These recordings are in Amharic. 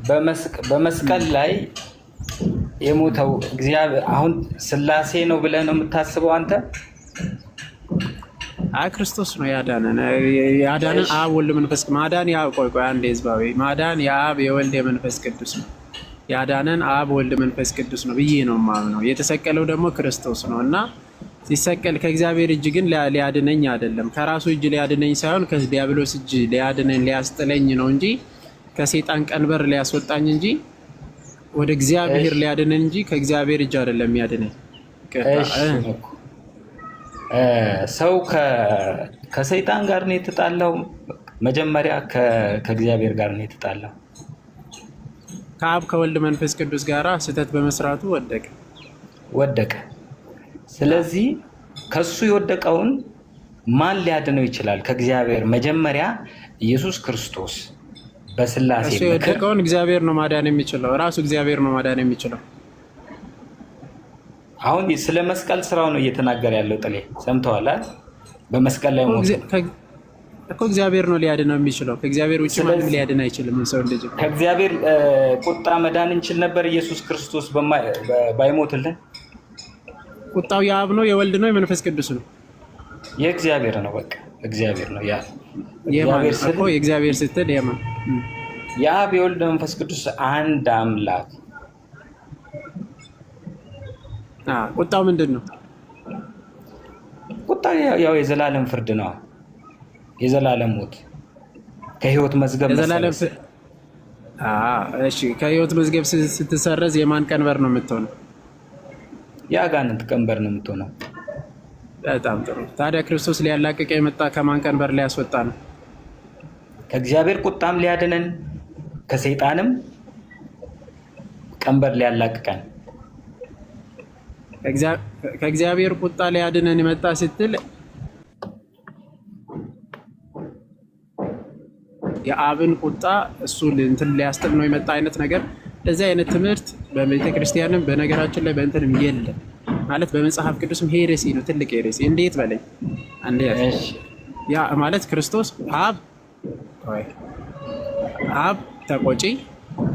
በመስቀል ላይ የሞተው እግዚአብሔር አሁን ስላሴ ነው ብለህ ነው የምታስበው አንተ? ክርስቶስ ነው ያዳነን። አብ ወልድ መንፈስ ማዳን ቆይ አንዴ ህዝባዊ ማዳን የአብ የወልድ የመንፈስ ቅዱስ ነው። ያዳነን አብ ወልድ መንፈስ ቅዱስ ነው ብዬ ነው የማምነው። የተሰቀለው ደግሞ ክርስቶስ ነው እና ሲሰቀል ከእግዚአብሔር እጅ ግን ሊያድነኝ አይደለም፣ ከራሱ እጅ ሊያድነኝ ሳይሆን ከዲያብሎስ እጅ ሊያድነኝ ሊያስጥለኝ ነው እንጂ ከሰይጣን ቀንበር ሊያስወጣኝ እንጂ ወደ እግዚአብሔር ሊያድነኝ እንጂ ከእግዚአብሔር እጅ አይደለም ያድነኝ። ሰው ከሰይጣን ጋር ነው የተጣላው? መጀመሪያ ከእግዚአብሔር ጋር ነው የተጣላው? ከአብ ከወልድ መንፈስ ቅዱስ ጋር ስህተት በመስራቱ ወደቀ። ስለዚህ ከሱ የወደቀውን ማን ሊያድነው ይችላል? ከእግዚአብሔር። መጀመሪያ ኢየሱስ ክርስቶስ በስላሴ እሱ የወደቀውን እግዚአብሔር ነው ማዳን የሚችለው፣ ራሱ እግዚአብሔር ነው ማዳን የሚችለው። አሁን ስለ መስቀል ስራው ነው እየተናገረ ያለው። ጥሌ ሰምተዋል? በመስቀል ላይ ሞት እኮ እግዚአብሔር ነው ሊያድነው የሚችለው። ከእግዚአብሔር ውጭ ማንም ሊያድን አይችልም። ሰው ልጅ ከእግዚአብሔር ቁጣ መዳን እንችል ነበር ኢየሱስ ክርስቶስ ባይሞትልን። ቁጣው የአብ ነው የወልድ ነው የመንፈስ ቅዱስ ነው? የእግዚአብሔር ነው። በቃ እግዚአብሔር ነው። የእግዚአብሔር ስትል የአብ የወልድ መንፈስ ቅዱስ አንድ አምላክ። ቁጣው ምንድን ነው? ቁጣ ያው የዘላለም ፍርድ ነው። የዘላለም ሞት ከህይወት መዝገብ እሺ፣ ከህይወት መዝገብ ስትሰረዝ የማን ቀንበር ነው የምትሆነው? የአጋንንት ቀንበር ነው የምትሆነው። በጣም ጥሩ። ታዲያ ክርስቶስ ሊያላቅቅ የመጣ ከማን ቀንበር ሊያስወጣ ነው? ከእግዚአብሔር ቁጣም ሊያድነን ከሰይጣንም ቀንበር ሊያላቅቀን። ከእግዚአብሔር ቁጣ ሊያድነን የመጣ ስትል የአብን ቁጣ እሱ እንትን ሊያስጥል ነው የመጣ አይነት ነገር። ለዚህ አይነት ትምህርት በቤተ ክርስቲያንም በነገራችን ላይ በእንትንም የለም ማለት በመጽሐፍ ቅዱስም ሄሬሲ ነው፣ ትልቅ ሄሬሲ። እንዴት በለኝ አንዴ። ያ ማለት ክርስቶስ አብ ተቆጪ፣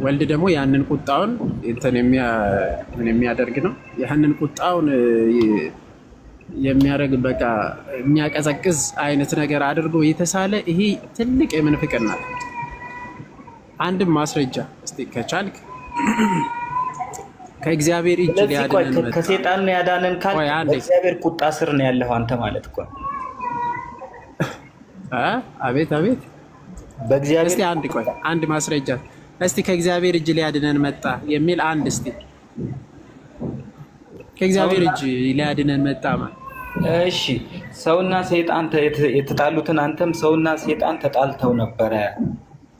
ወልድ ደግሞ ያንን ቁጣውን እንትን የሚያደርግ ነው። ያንን ቁጣውን የሚያደርግ በቃ የሚያቀዘቅዝ አይነት ነገር አድርጎ የተሳለ ይሄ ትልቅ የምንፍቅና ነው። አንድም ማስረጃ እስቲ ከቻልክ ከእግዚአብሔር እጅ ሊያድነን መጣ። ከሰይጣን ነው ያዳነን ካል በእግዚአብሔር ቁጣ ስር ነው ያለው አንተ ማለት እኮ። አቤት በእግዚአብሔር እስቲ አንድ ማስረጃ እስቲ ከእግዚአብሔር እጅ ሊያድነን መጣ የሚል አንድ እስቲ ከእግዚአብሔር እጅ ሊያድነን መጣ ማለት። እሺ፣ ሰውና ሰይጣን የተጣሉትን አንተም ሰውና ሰይጣን ተጣልተው ነበረ።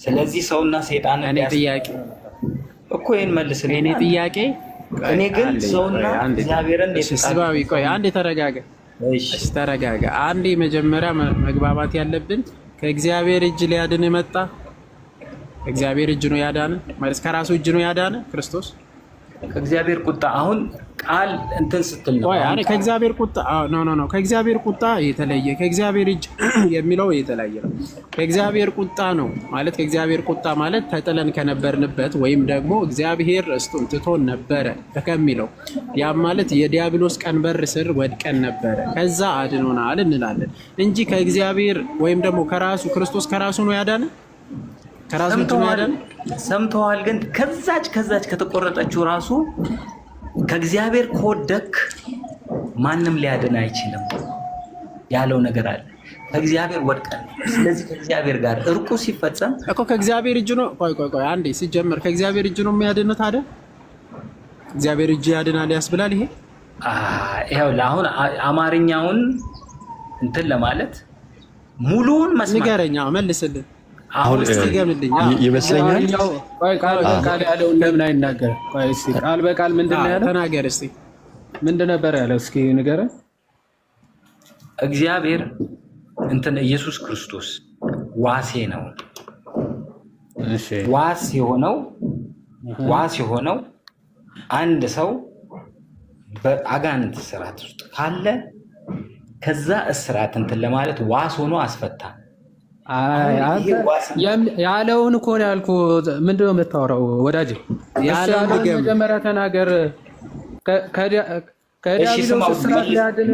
ስለዚህ ሰውና ሰይጣን እኔ ጥያቄ እኮ ይሄን መልስልኝ። እኔ ጥያቄ እኔ ግን ሰውና እግዚአብሔርን ስባዊ አንዴ ተረጋጋ። እሺ ተረጋጋ አንዴ። መጀመሪያ መግባባት ያለብን ከእግዚአብሔር እጅ ሊያድን መጣ። እግዚአብሔር እጅ ነው ያዳነ ማለት ከራሱ እጅ ነው ያዳነ ክርስቶስ ከእግዚአብሔር ቁጣ። አሁን ቃል እንትን ስትል ነው ከእግዚአብሔር ቁጣ ኖ ከእግዚአብሔር ቁጣ የተለየ ከእግዚአብሔር እጅ የሚለው የተለየ ነው። ከእግዚአብሔር ቁጣ ነው ማለት ከእግዚአብሔር ቁጣ ማለት ተጥለን ከነበርንበት ወይም ደግሞ እግዚአብሔር እሱን ትቶን ነበረ ከሚለው ያም ማለት የዲያብሎስ ቀንበር ስር ወድቀን ነበረ ከዛ አድኖናል እንላለን እንጂ ከእግዚአብሔር ወይም ደግሞ ከራሱ ክርስቶስ ከራሱ ነው ያዳነ ከራሱ ነው ያዳነ። ሰምተዋል? ግን ከዛች ከተቆረጠችው ራሱ ከእግዚአብሔር ከወደክ ማንም ሊያድን አይችልም ያለው ነገር አለ። ከእግዚአብሔር ወድቀን፣ ስለዚህ ከእግዚአብሔር ጋር እርቁ ሲፈጸም እኮ ከእግዚአብሔር እጅ ነው። ቆይ አንዴ ሲጀመር ከእግዚአብሔር እጅ ነው የሚያድነው። ታዲያ እግዚአብሔር እጅ ያድናል ያስብላል ይሄ? ይኸው አሁን አማርኛውን እንትን ለማለት ሙሉውን መስማት ንገረኛ መልስልን። አሁን ይመስለኛል ቃል ያለውን ለምን አይናገር? እስኪ ቃል በቃል ምንድን ነው ያለው? ተናገር እስኪ። ምንድን ነበር ያለው? እስኪ ንገረን። እግዚአብሔር እንትን ኢየሱስ ክርስቶስ ዋሴ ነው። እሺ ዋስ የሆነው አንድ ሰው በአጋንንት እስራት ውስጥ ካለ ከዛ እስራት እንትን ለማለት ዋስ ሆኖ አስፈታ። ያለውን እኮ ነው ያልኩህ። ምንድን ነው የምታወራው ወዳጅ? ያለውን መጀመሪያ ተናገር። ከዲያብሎስ ስራት ሊያድን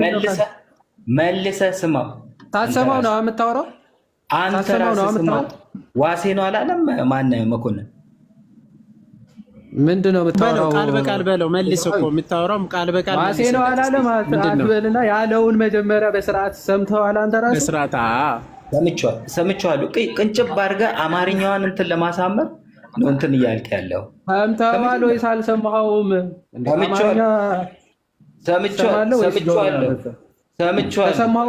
መልሰህ ስማው። ታሰማው ነው የምታወራው። አንተ ራስህ ስማው። ዋሴ ነው አላለም? ማነው መኮንን? ምንድን ነው የምታወራው? ቃል በቃል በለው። መልስ እኮ የምታወራው ቃል በቃል ዋሴ ነው አላለም? አትበልና ያለውን መጀመሪያ በስርዓት ሰምተዋል። አንተ ራስህ በስርዓት ሰምቼዋለሁ። ቅንጭብ አድርገህ አማርኛዋን እንትን ለማሳመር ነው እንትን እያልክ ያለው። ሰምተዋል ወይስ አልሰማኸውም? ሰምቼዋለሁ።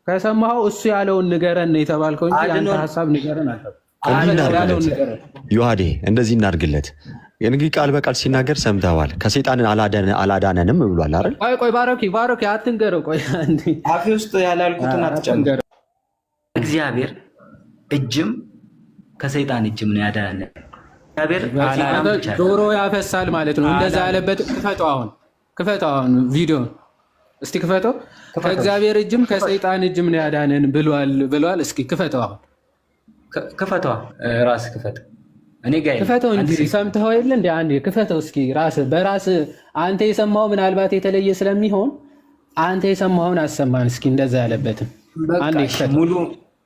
ከሰማኸው እሱ ያለውን ንገረን ነው የተባልከው እንጂ አንተ ሀሳብ ንገረን አልተባልክም። ዮሐዴ እንደዚህ እናድርግለት። እንግዲህ ቃል በቃል ሲናገር ሰምተዋል። ከሰይጣን አላዳነንም ብሏል አይደል? ቆይ ባሮኪ አትንገረው። ቆይ አፌ ውስጥ ያላልኩትን አትጨምር። እግዚአብሔር እጅም ከሰይጣን እጅም ነው ያዳነን። እግዚአብሔር ጆሮ ያፈሳል ማለት ነው። እንደዛ ያለበት ክፈተው አሁን ቪዲዮ እስቲ ክፈተው። ከእግዚአብሔር እጅም ከሰይጣን እጅም ነው ያዳነን ብሏል። እስኪ ክፈተው አሁን ክፈተው፣ ራስህ ክፈተው። እኔ ጋር ክፈተው እንጂ ሰምተኸው የለ እንደ አንዴ ክፈተው እስኪ በራስህ አንተ የሰማው ምናልባት የተለየ ስለሚሆን አንተ የሰማውን አሰማን እስኪ። እንደዛ ያለበትም አንዴ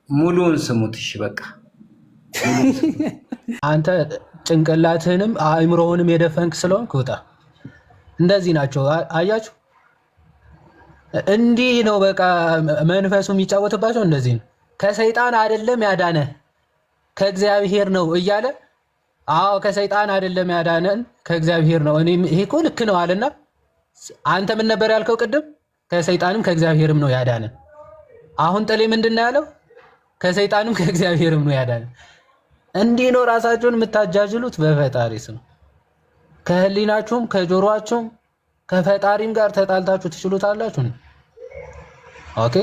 ሙሉውን ስሙት። እሺ በቃ አንተ ጭንቅላትህንም አእምሮውንም የደፈንክ ስለሆንክ ውጣ። እንደዚህ ናቸው አያችሁ። እንዲህ ነው በቃ መንፈሱ የሚጫወትባቸው እንደዚህ ነው። ከሰይጣን አይደለም ያዳነ ከእግዚአብሔር ነው እያለ አዎ ከሰይጣን አይደለም ያዳነን ከእግዚአብሔር ነው። እኔ ይሄ እኮ ልክ ነው አለና አንተ ምን ነበር ያልከው ቅድም? ከሰይጣንም ከእግዚአብሔርም ነው ያዳነን። አሁን ጥሌ ምንድን ነው ያለው? ከሰይጣንም ከእግዚአብሔርም ነው ያዳነን። እንዲህ ነው ራሳችሁን የምታጃጅሉት በፈጣሪ ስም። ከህሊናችሁም ከጆሮአችሁም ከፈጣሪም ጋር ተጣልታችሁ ትችሉታላችሁ። ኦኬ።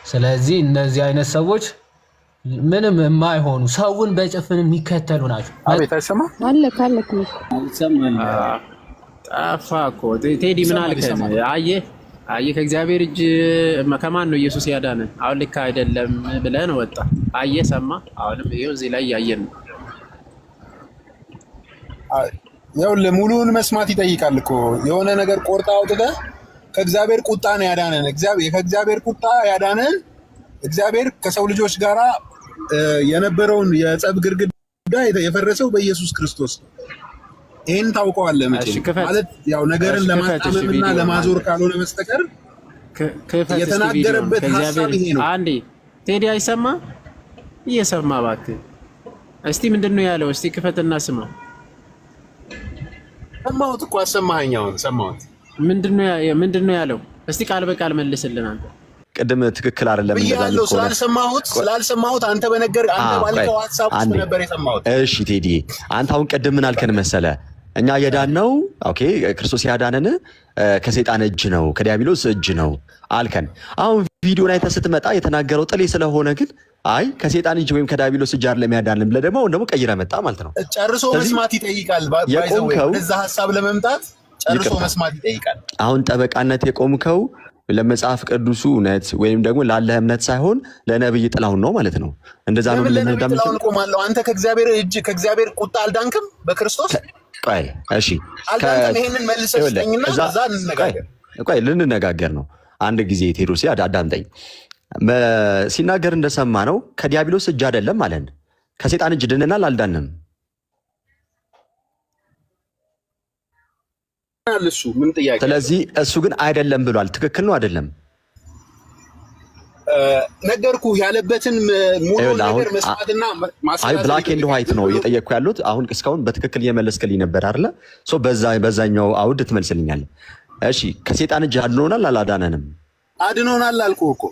ስለዚህ እነዚህ አይነት ሰዎች ምንም የማይሆኑ ሰውን በጭፍን የሚከተሉ ናቸው። አቤት አይሰማ አለክ ጠፋ እኮ ቴዲ ምን አልከን? አየህ ከእግዚአብሔር እጅ ከማን ነው ኢየሱስ ያዳነን? አሁን ልክ አይደለም ብለን ወጣ። አየህ ሰማ። አሁንም ይኸው እዚህ ላይ ያየን ነው። ያው ለሙሉውን መስማት ይጠይቃል እኮ የሆነ ነገር ቆርጣ አውጥተህ ከእግዚአብሔር ቁጣ ነው ያዳነን። ከእግዚአብሔር ቁጣ ያዳነን እግዚአብሔር ከሰው ልጆች ጋራ የነበረውን የጸብ ግርግዳ የፈረሰው በኢየሱስ ክርስቶስ ነው። ይሄን ታውቀዋለህ መቼም። ማለት ያው ነገርን ለማጣመምና ለማዞር ካልሆነ በስተቀር የተናገረበት ሐሳብ ይሄ ነው። አንዴ ቴዲ አይሰማ እየሰማ እባክህ እስቲ ምንድነው ያለው? እስቲ ክፈትና ስማ። ሰማሁት እኮ አሰማኸኝ። አሁን ሰማሁት። ምንድነው ያለው? እስቲ ቃል በቃል መልስልን አንተ። ቅድም ትክክል አይደለም ብያለሁ። ስላልሰማሁት አንተ ባልከው ሐሳብ ውስጥ ነበር የሰማሁት። እሺ ቴዲ አንተ አሁን ቅድም ምን አልከን መሰለ? እኛ የዳነው ኦኬ ክርስቶስ ያዳነን ከሰይጣን እጅ ነው ከዲያብሎስ እጅ ነው አልከን። አሁን ቪዲዮ ላይ ስትመጣ የተናገረው ጥሌ ስለሆነ ግን አይ ከሰይጣን እጅ ወይም ከዲያብሎስ እጅ አይደለም ያዳነን ብለህ ደግሞ ቀይረህ መጣ ማለት ነው። ጨርሶ መስማት ይጠይቃል። እዛ ሐሳብ ለመምጣት ጨርሶ መስማት ይጠይቃል። አሁን ጠበቃነት የቆምከው ለመጽሐፍ ቅዱሱ እውነት ወይም ደግሞ ላለህ እምነት ሳይሆን ለነብይ ጥላሁን ነው ማለት ነው። እንደዛ ነው ለነብይ ቆማለሁ። አንተ ከእግዚአብሔር እጅ ከእግዚአብሔር ቁጣ አልዳንክም በክርስቶስ። ቆይ እሺ አልዳንክም። ይሄንን መልሰህ ስጠኝና እዛ እንነጋገር። ቆይ ልንነጋገር ነው። አንድ ጊዜ ቴዎድሮስ አዳምጠኝ። ሲናገር እንደሰማ ነው ከዲያብሎስ እጅ አይደለም ማለት ነው። ከሰይጣን እጅ ድነናል አልዳንም። እሱ ምን ጥያቄ? ስለዚህ እሱ ግን አይደለም ብሏል። ትክክል ነው አይደለም? ነገርኩህ ያለበትን ሙሉ ነገር መስማትና ማስተካከል። ብላክ ኤንድ ዋይት ነው እየጠየቅኩ ያሉት። አሁን እስካሁን በትክክል እየመለስክልኝ ነበር አይደለ? በዛኛው አውድ ትመልስልኛለህ። እሺ ከሰይጣን እጅ አድኖናል አላዳነንም? አድኖናል አልኩህ እኮ።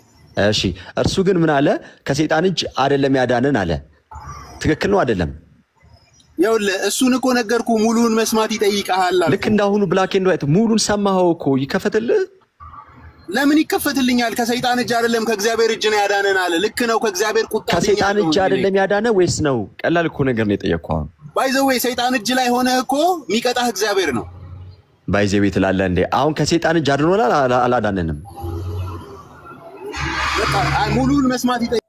እሺ እርሱ ግን ምን አለ? ከሰይጣን እጅ አይደለም ያዳነን አለ። ትክክል ነው አይደለም? ይኸውልህ እሱን እኮ ነገርኩህ። ሙሉውን መስማት ይጠይቃል። ልክ እንዳሁኑ ብላክ ኤንድ ዋይት ሙሉን ሰማኸው እኮ። ይከፈትልህ? ለምን ይከፈትልኛል? ከሰይጣን እጅ አይደለም ከእግዚአብሔር እጅ ነው ያዳነን አለ። ልክ ነው። ከእግዚአብሔር ቁጣ ከሰይጣን እጅ አይደለም ያዳነ ወይስ ነው? ቀላል እኮ ነገር ነው የጠየቅኩህ። ባይዘዌ ሰይጣን እጅ ላይ ሆነ እኮ የሚቀጣህ እግዚአብሔር ነው። ባይዘዌ ትላለህ እንዴ? አሁን ከሰይጣን እጅ አድኖናል አላዳነንም? በቃ ሙሉውን መስማት ይጠይቃል።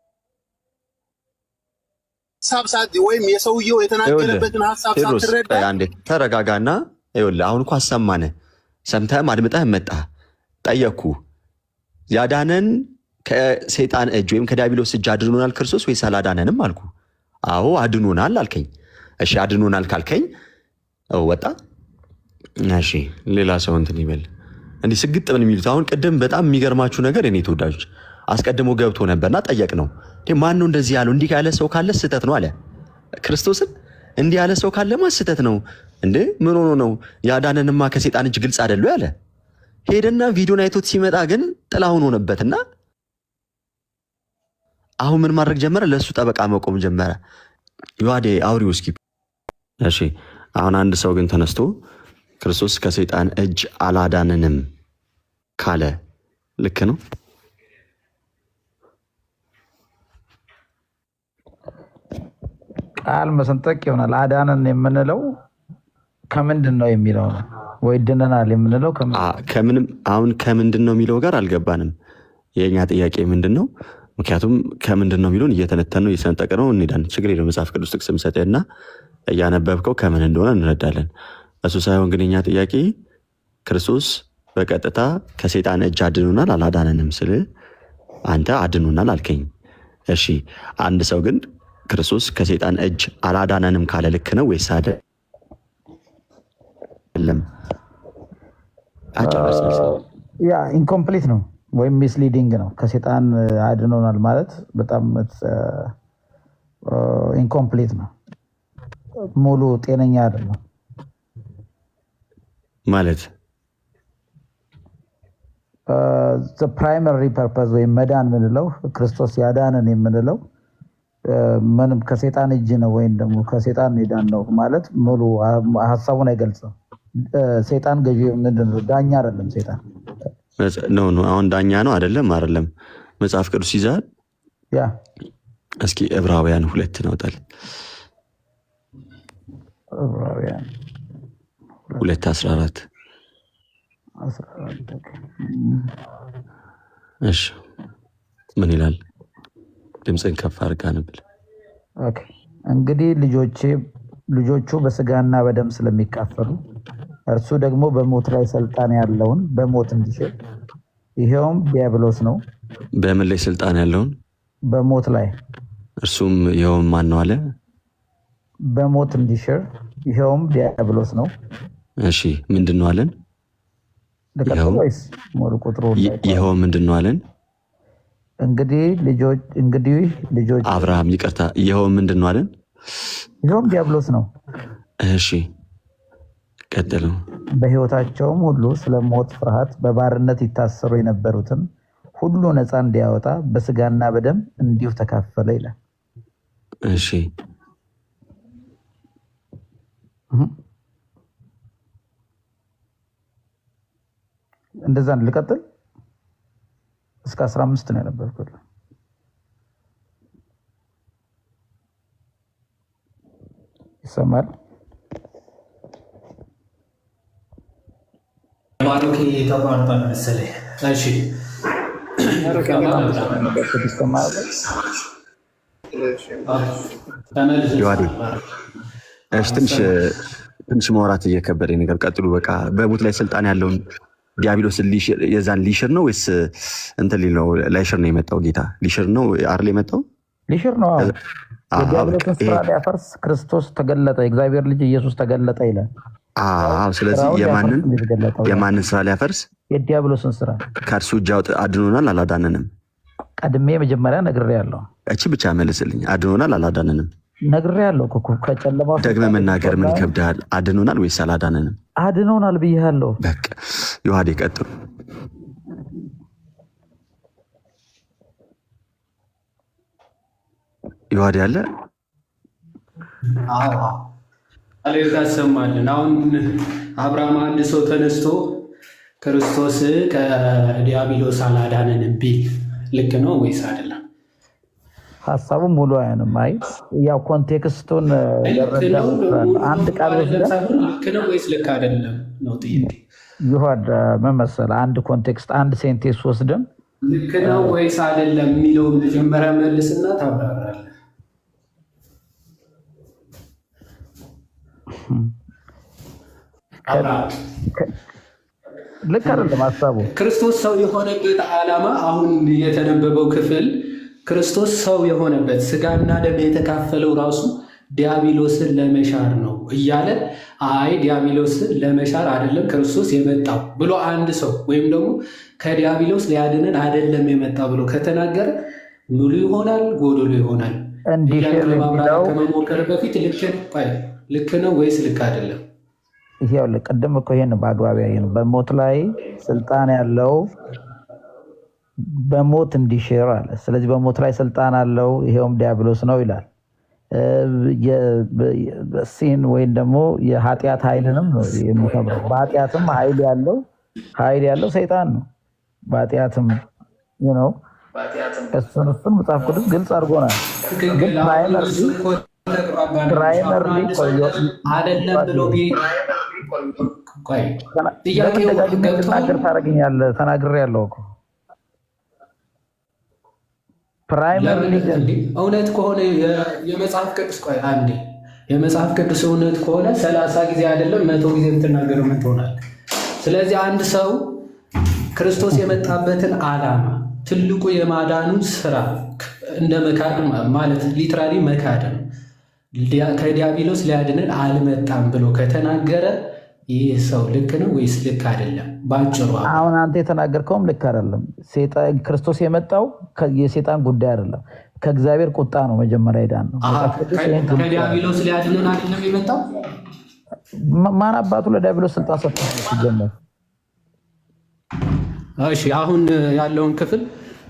ሐሳብ ወይም የሰውየው የተናገረበትን ሐሳብ ሳትረዳ አንዴ ተረጋጋና ይኸውልህ አሁን እኮ አሰማነ ሰምተህም አድምጠህ መጣ ጠየቅኩ ያዳነን ከሰይጣን እጅ ወይም ከዲያብሎስ እጅ አድኖናል ክርስቶስ ወይስ አላዳነንም አልኩ አዎ አድኖናል አልከኝ እሺ አድኖናል ካልከኝ ወጣ እሺ ሌላ ሰው እንትን ይበል እንዴ ስግጥ ምን የሚሉት አሁን ቀደም በጣም የሚገርማችሁ ነገር እኔ ተወዳጆች አስቀድሞ ገብቶ ነበርና ጠየቅ ነው ማን ነው እንደዚህ ያለው እንዲህ ያለ ሰው ካለ ስህተት ነው አለ ክርስቶስን እንዲህ ያለ ሰው ካለማ ስህተት ነው እንዴ ምን ሆኖ ነው ያዳነንማ ከሰይጣን እጅ ግልጽ አይደሉ ያለ ሄደና ቪዲዮን አይቶት ሲመጣ ግን ጥላውን ሆነበትና አሁን ምን ማድረግ ጀመረ ለሱ ጠበቃ መቆም ጀመረ ዮሐዴ አውሪው እስኪ እሺ አሁን አንድ ሰው ግን ተነስቶ ክርስቶስ ከሰይጣን እጅ አላዳነንም ካለ ልክ ነው ቃል መሰንጠቅ ይሆናል አዳነን የምንለው ከምንድን ነው የሚለው ወይ ድነናል የምንለው ከምንም አሁን ከምንድን ነው የሚለው ጋር አልገባንም የኛ ጥያቄ ምንድነው ምክንያቱም ከምንድን ነው የሚሉን እየተነተነው እየሰንጠቀነው እንሄዳለን ችግር የለም መጽሐፍ ቅዱስ ጥቅስ ሰምሰተና ያነበብከው ከምን እንደሆነ እንረዳለን እሱ ሳይሆን ግን የኛ ጥያቄ ክርስቶስ በቀጥታ ከሰይጣን እጅ አድኖናል አላዳነንም ስለ አንተ አድኖናል አልከኝ እሺ አንድ ሰው ግን ክርስቶስ ከሰይጣን እጅ አላዳነንም ካለ ልክ ነው ወይስ አይደለም ያ ኢንኮምፕሊት ነው ወይም ሚስሊዲንግ ነው ከሰይጣን አድኖናል ማለት በጣም ኢንኮምፕሊት ነው ሙሉ ጤነኛ አይደለም ማለት the primary purpose ወይ መዳን ምንለው ክርስቶስ ያዳነን የምንለው ምንም ከሰይጣን እጅ ነው ወይም ደግሞ ከሰይጣን ሄዳን ነው ማለት ሙሉ ሐሳቡን አይገልጽም ሰይጣን ገዢ ምንድነው ዳኛ አይደለም ሰይጣን ነው አሁን ዳኛ ነው አይደለም መጽሐፍ ቅዱስ ይዛል ያ እስኪ ዕብራውያን 2 ነው ጣል ዕብራውያን 2:14 እሺ ምን ይላል ድምጽን ከፍ አድርጋ ነበር ኦኬ እንግዲህ ልጆቹ በስጋና በደም ስለሚካፈሉ እርሱ ደግሞ በሞት ላይ ስልጣን ያለውን በሞት እንዲሽር ይሄውም ዲያብሎስ ነው በምን ላይ ስልጣን ያለውን በሞት ላይ እርሱም ይሄውም ማን ነው አለ በሞት እንዲሽር ይሄውም ዲያብሎስ ነው እሺ ምንድነው አለን ይሄው ምንድነው አለን እንግዲህ ልጆች አብርሃም ይቅርታ ይሄው ምንድነው አለን ይሄውም ዲያብሎስ ነው እሺ ቀጥሉ በህይወታቸውም ሁሉ ስለሞት ፍርሃት በባርነት ይታሰሩ የነበሩትን ሁሉ ነፃ እንዲያወጣ በስጋና በደም እንዲሁ ተካፈለ ይላል እሺ እንደዛ ልቀጥል እስከ 15 ነው የነበርኩት ይሰማል ባሮክ ተቋርጧል መሰለኝ እሺ ትንሽ ማውራት እየከበደ ነገር ቀጥሉ በቃ በሞት ላይ ስልጣን ያለውን ዲያብሎስ የዛን ሊሽር ነው ወይስ እንትን ሊል ነው ላይሽር ነው የመጣው ጌታ ሊሽር ነው አይደል የመጣው ሊሽር ነው የዲያብሎስን ስራ ሊያፈርስ ክርስቶስ ተገለጠ የእግዚአብሔር ልጅ ኢየሱስ ተገለጠ ይላል ስለዚህ የማንን ስራ ሊያፈርስ የዲያብሎስን ስራ ከእርሱ እጅ አድኖናል አላዳነንም ቀድሜ መጀመሪያ ነግሬያለሁ እቺ ብቻ መልስልኝ አድኖናል አላዳነንም ነግሬያለሁ ከጨለማው ደግመ መናገር ምን ይከብዳል አድኖናል ወይስ አላዳነንም አድኖናል ብያለሁ በቃ ዮሐዴ ቀጥሉ ዮሐዴ አለ አሌልታ ሰማልን አሁን አብርሃም አንድ ሰው ተነስቶ ክርስቶስ ከዲያብሎስ አላዳነንም ቢል ልክ ነው ወይስ አይደለም ሐሳቡ ሙሉ አይንም አይ ያው ኮንቴክስቱን ያረዳው አንድ ቃል ልክ ነው ወይስ ልክ አይደለም ነው ጥያቄ ይሁን መመሰል አንድ ኮንቴክስት አንድ ሴንቴንስ ወስደን ልክ ነው ወይስ አይደለም የሚለውን መጀመሪያ መልስና ታብራራለህ ልክ አይደለም ሀሳቡ። ክርስቶስ ሰው የሆነበት ዓላማ አሁን የተነበበው ክፍል ክርስቶስ ሰው የሆነበት ስጋና ደም የተካፈለው ራሱ ዲያብሎስን ለመሻር ነው እያለ አይ ዲያብሎስን ለመሻር አይደለም ክርስቶስ የመጣው ብሎ አንድ ሰው ወይም ደግሞ ከዲያብሎስ ሊያድነን አይደለም የመጣ ብሎ ከተናገረ ሙሉ ይሆናል ጎዶሎ ይሆናል። ለማብራራት ከመሞከር በፊት ልክ ነው ወይስ ልክ አይደለም? ይሄው ቅድም እኮ ይሄን በአግባብ ያየነው በሞት ላይ ስልጣን ያለው በሞት እንዲሽር አለ። ስለዚህ በሞት ላይ ስልጣን አለው ይሄውም ዲያብሎስ ነው ይላል። ሲን ወይም ደግሞ የኃጢአት ኃይልንም ነው የሚከብረው። በኃጢአትም ኃይል ያለው ሰይጣን ነው። በኃጢአትም ነው እሱን መጽሐፍ ቅዱስ ግልጽ አድርጎናል። ግን ፕራይመርሊ አይደለም ብሎ ለምን ደጋግሜ እንድናገር ታደርገኛለህ? ተናግሬያለሁ እኮ ፕራይመርሊ እውነት ከሆነ የመጽሐፍ ቅዱስ የመጽሐፍ ቅዱስ እውነት ከሆነ 30 ጊዜ አይደለም 100 ጊዜ ብትናገረው ምን ትሆናለህ? ስለዚህ አንድ ሰው ክርስቶስ የመጣበትን ዓላማ ትልቁ የማዳኑ ስራ እንደ መካድ ማለት ሊትራሊ መካድ ነው። ከዲያብሎስ ሊያድነን አልመጣም ብሎ ከተናገረ ይህ ሰው ልክ ነው ወይስ ልክ አይደለም? ባጭሩ አሁን አንተ የተናገርከውም ልክ አይደለም። ክርስቶስ የመጣው የሴጣን ጉዳይ አይደለም፣ ከእግዚአብሔር ቁጣ ነው። መጀመሪያ ሄዳን ነው ከዲያብሎስ ሊያድነን አይደለም የመጣው። ማን አባቱ ለዲያብሎስ ስልጣን ሰጥቶ ሲጀመር? እሺ አሁን ያለውን ክፍል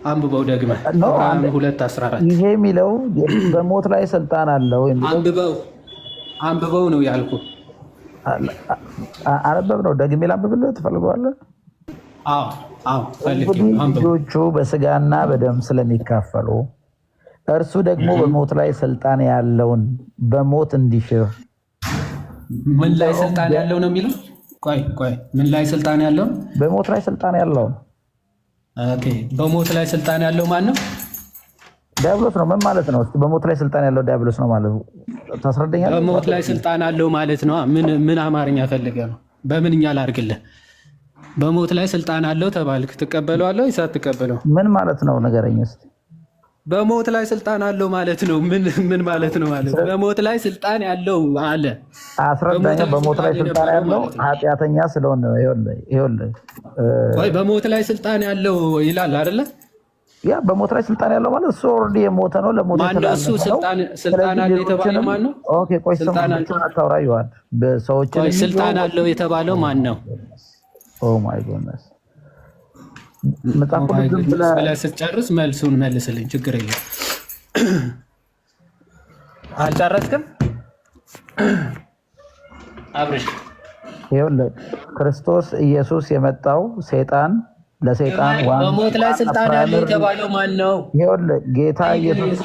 አንብበው ደግመህ 2:14 ይሄ የሚለው በሞት ላይ ስልጣን አለው። አንብበው ነው ያልኩ። አነበብ ነው ደግሜ ላንብብልህ ትፈልገዋለህ? ልጆቹ በስጋና በደም ስለሚካፈሉ እርሱ ደግሞ በሞት ላይ ስልጣን ያለውን በሞት እንዲሽር። ምን ላይ ስልጣን ያለው ነው የሚለው? ቆይ ምን ላይ ስልጣን ያለው? በሞት ላይ ስልጣን ያለው። ኦኬ በሞት ላይ ስልጣን ያለው ማን ነው? ዲያብሎስ ነው። ምን ማለት ነው? እስቲ በሞት ላይ ስልጣን ያለው ዲያብሎስ ነው ማለት ታስረዳኛለህ? በሞት ላይ ስልጣን አለው ማለት ነው። ምን አማርኛ ፈልገህ ነው? በምንኛ ላድርግልህ? በሞት ላይ ስልጣን አለው ተባልክ፣ ትቀበለዋለህ ወይስ አትቀበለው? ምን ማለት ነው ንገረኝ እስቲ። በሞት ላይ ስልጣን አለው ማለት ነው። ምን ማለት ነው? ማለት በሞት ላይ ስልጣን ያለው አለ። አስረዳኝ። በሞት ላይ ስልጣን ያለው ኃጢአተኛ ስለሆነ ይኸውልህ፣ ወይ በሞት ላይ ስልጣን ያለው ይላል አይደለ? ያ በሞት ላይ ስልጣን ያለው ማለት እሱ ኦልሬዲ የሞተ ነው። ለሞት ማነው እሱ? ስልጣን አለው የተባለው ማን ነው? ኦኬ ቆይ ስልጣን አታውራ ይዋል በሰዎች ላይ ስልጣን አለው የተባለው ማን ነው? ኦ ማይ ጎድነስ ብለህ ስትጨርስ መልሱን መልስልኝ። ችግር የለም። አልጨረስክም? አብርሽ ይኸውልህ ክርስቶስ ኢየሱስ የመጣው ሰይጣን ለሰይጣን በሞት ላይ ስልጣን ያለው የተባለው ማን ነው? ይኸውልህ ጌታ ኢየሱስ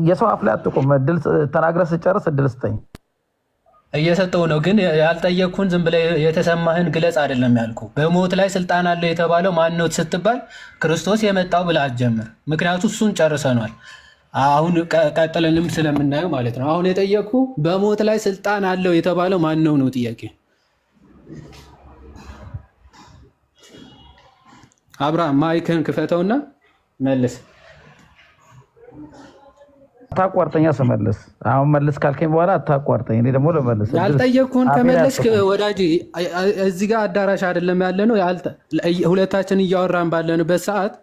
የሰው አፍ ላይ አትቁም። እድል ተናግረህ ስጨርስ እድል ስጠኝ። እየሰጠው ነው ግን ያልጠየቅኩን ዝም ብለህ የተሰማህን ግለጽ አይደለም ያልኩ። በሞት ላይ ስልጣን አለው የተባለው ማን ነው ስትባል ክርስቶስ የመጣው ብለህ አትጀምር። ምክንያቱም እሱን ጨርሰኗል። አሁን ቀጥለንም ስለምናየው ማለት ነው። አሁን የጠየቅኩ በሞት ላይ ስልጣን አለው የተባለው ማን ነው ነው ጥያቄ። አብርሃም ማይክህን ክፈተውና መልስ። አታቋርጠኛ ስመልስ። አሁን መልስ ካልከኝ በኋላ አታቋርጠኝ። እኔ ደግሞ ልመልስ። ያልጠየቅኩህን ከመለስክ ወዳጅ እዚህ ጋር አዳራሽ አይደለም ያለ ነው። ሁለታችን እያወራን ባለንበት ሰዓት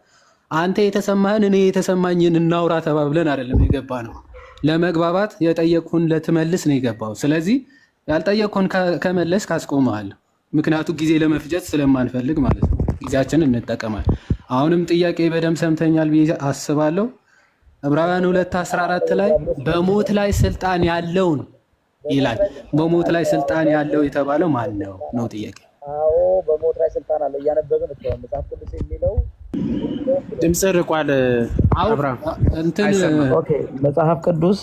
አንተ የተሰማህን እኔ የተሰማኝን እናውራ ተባብለን አይደለም የገባ ነው። ለመግባባት የጠየቅኩህን ለትመልስ ነው የገባው። ስለዚህ ያልጠየቅኩህን ከመለስ ካስቆመሃል። ምክንያቱም ጊዜ ለመፍጀት ስለማንፈልግ ማለት ነው። ጊዜያችንን እንጠቀማል። አሁንም ጥያቄ በደንብ ሰምተኛል ብዬ አስባለሁ። ዕብራውያን 2:14 ላይ በሞት ላይ ስልጣን ያለውን ይላል። በሞት ላይ ስልጣን ያለው የተባለው ማን ነው ነው ጥያቄ። አዎ በሞት ላይ ስልጣን አለ። እያነበብን ነው መጽሐፍ ቅዱስ የሚለው። ድምጽ ርቋል አብርሃም። ኦኬ መጽሐፍ ቅዱስ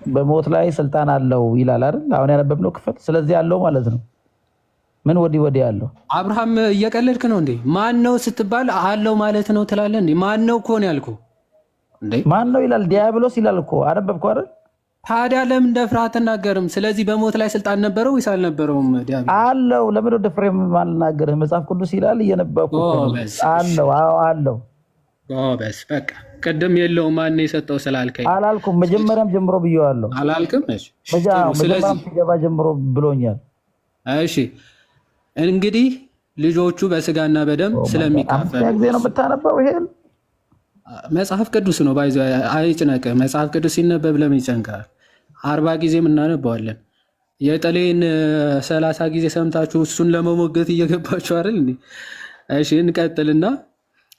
በሞት ላይ ስልጣን አለው ይላል አይደል? አሁን ያነበብነው ክፍል። ስለዚህ ያለው ማለት ነው ምን ወዲህ ያለው። አብርሃም እየቀለድክ ነው እንዴ? ማን ነው ስትባል አለው ማለት ነው ትላለህ እንዴ? ማን ነው እኮ ነው ያልኩህ እንዴ? ማን ነው ይላል? ዲያብሎስ ይላል እኮ አነበብከው አይደል? ታዲያ ለምን ደፍረህ አትናገርም? ስለዚህ በሞት ላይ ስልጣን ነበረው ወይስ አልነበረውም? ዲያብሎስ አለው። ለምን ወደ ፍሬም ማልናገርህ? መጽሐፍ ቅዱስ ይላል እየነበብኩ አለው። አዎ አለው። ጎበዝ። በቃ ቅድም የለውም ማን የሰጠው ስላልከኝ አላልኩም። መጀመሪያም ጀምሮ ብየዋለሁ። አላልክም? መጀመሪያም ሲገባ ጀምሮ ብሎኛል። እሺ እንግዲህ ልጆቹ በስጋና በደም ስለሚካፈሉ ጊዜ ነው የምታነበው። ይሄን መጽሐፍ ቅዱስ ነው ባይዞ አይጭነቅህ። መጽሐፍ ቅዱስ ሲነበብ ለምን ይጨንቃል? 40 ጊዜም እናነባዋለን። የጠሌን 30 ጊዜ ሰምታችሁ እሱን ለመሞገት እየገባችሁ አይደል እንዴ? እሺ እንቀጥልና